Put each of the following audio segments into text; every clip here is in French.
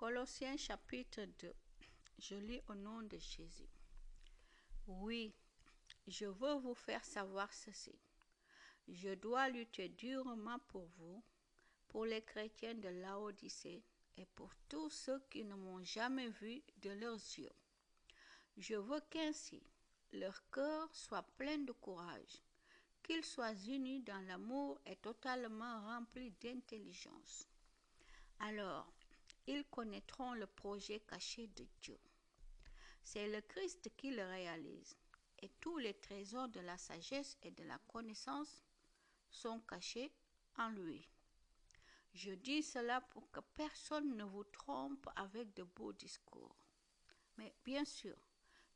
Colossiens chapitre 2. Je lis au nom de Jésus. Oui, je veux vous faire savoir ceci. Je dois lutter durement pour vous, pour les chrétiens de Laodicée et pour tous ceux qui ne m'ont jamais vu de leurs yeux. Je veux qu'ainsi leur cœur soit plein de courage, qu'ils soient unis dans l'amour et totalement remplis d'intelligence. Alors, ils connaîtront le projet caché de Dieu. C'est le Christ qui le réalise, et tous les trésors de la sagesse et de la connaissance sont cachés en lui. Je dis cela pour que personne ne vous trompe avec de beaux discours. Mais bien sûr,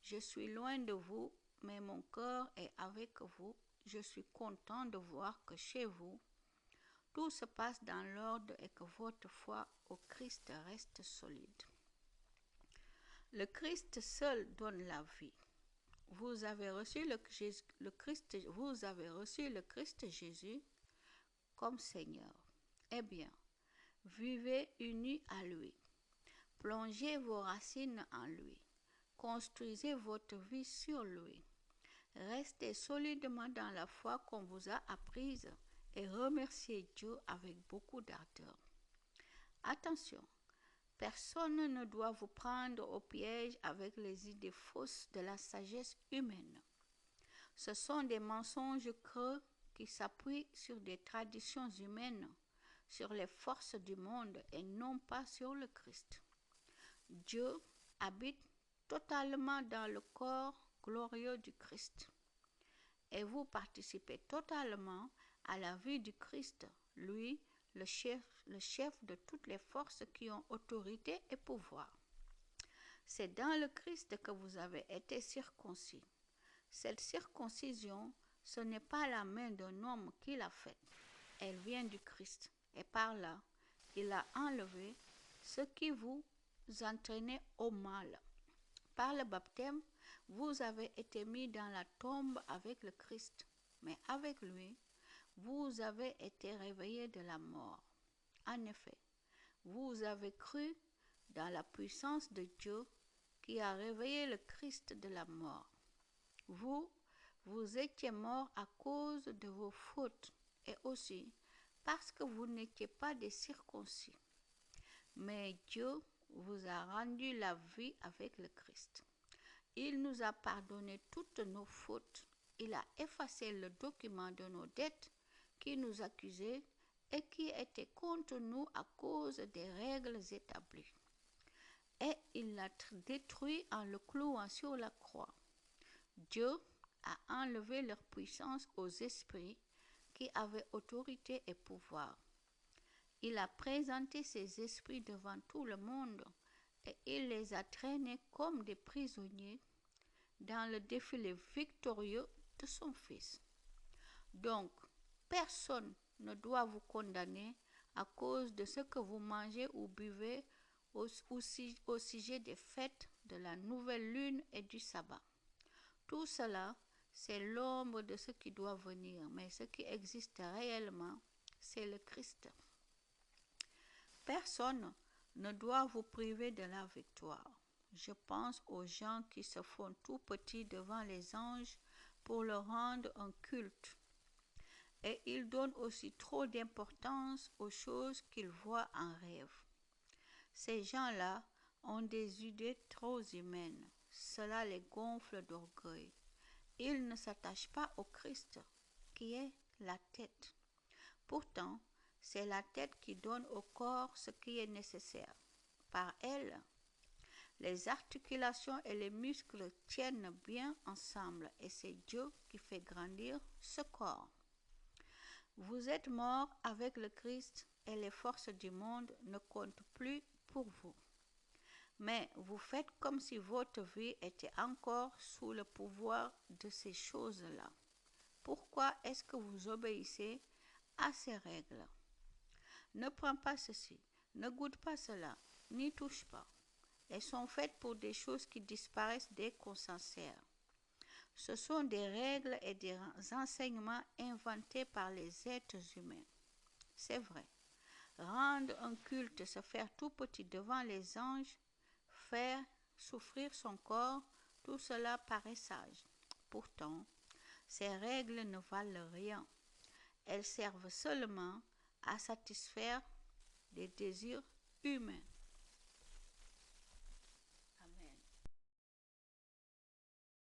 je suis loin de vous, mais mon cœur est avec vous. Je suis content de voir que chez vous, tout se passe dans l'ordre et que votre foi au Christ reste solide. Le Christ seul donne la vie. Vous avez reçu le Christ Jésus comme Seigneur. Eh bien, vivez unis à lui. Plongez vos racines en lui. Construisez votre vie sur lui. Restez solidement dans la foi qu'on vous a apprise et remerciez Dieu avec beaucoup d'ardeur. Attention, personne ne doit vous prendre au piège avec les idées fausses de la sagesse humaine. Ce sont des mensonges creux qui s'appuient sur des traditions humaines, sur les forces du monde et non pas sur le Christ. Dieu habite totalement dans le corps glorieux du Christ. Et vous participez totalement à la vie du Christ, lui, le chef de toutes les forces qui ont autorité et pouvoir. C'est dans le Christ que vous avez été circoncis. Cette circoncision, ce n'est pas la main d'un homme qui l'a faite. Elle vient du Christ. Et par là, il a enlevé ce qui vous entraînait au mal. Par le baptême, vous avez été mis dans la tombe avec le Christ, mais avec lui, vous avez été réveillés de la mort. En effet, vous avez cru dans la puissance de Dieu qui a réveillé le Christ de la mort. Vous étiez morts à cause de vos fautes et aussi parce que vous n'étiez pas des circoncis. Mais Dieu vous a rendu la vie avec le Christ. Il nous a pardonné toutes nos fautes. Il a effacé le document de nos dettes qui nous accusait et qui était contre nous à cause des règles établies. Et il l'a détruit en le clouant sur la croix. Dieu a enlevé leur puissance aux esprits qui avaient autorité et pouvoir. Il a présenté ces esprits devant tout le monde et il les a traînés comme des prisonniers dans le défilé victorieux de son Fils. Donc, personne ne doit vous condamner à cause de ce que vous mangez ou buvez au sujet des fêtes de la nouvelle lune et du sabbat. Tout cela, c'est l'ombre de ce qui doit venir, mais ce qui existe réellement, c'est le Christ. Personne ne doit vous priver de la victoire. Je pense aux gens qui se font tout petits devant les anges pour leur rendre un culte. Et ils donnent aussi trop d'importance aux choses qu'ils voient en rêve. Ces gens-là ont des idées trop humaines. Cela les gonfle d'orgueil. Ils ne s'attachent pas au Christ, qui est la tête. Pourtant, c'est la tête qui donne au corps ce qui est nécessaire. Par elle, les articulations et les muscles tiennent bien ensemble et c'est Dieu qui fait grandir ce corps. Vous êtes morts avec le Christ et les forces du monde ne comptent plus pour vous. Mais vous faites comme si votre vie était encore sous le pouvoir de ces choses-là. Pourquoi est-ce que vous obéissez à ces règles? Ne prends pas ceci, ne goûte pas cela, n'y touche pas. Elles sont faites pour des choses qui disparaissent dès qu'on s'en sert. Ce sont des règles et des enseignements inventés par les êtres humains. C'est vrai, Rendre un culte, se faire tout petit devant les anges, faire souffrir son corps, tout cela paraît sage. Pourtant, ces règles ne valent rien. Elles servent seulement à satisfaire des désirs humains.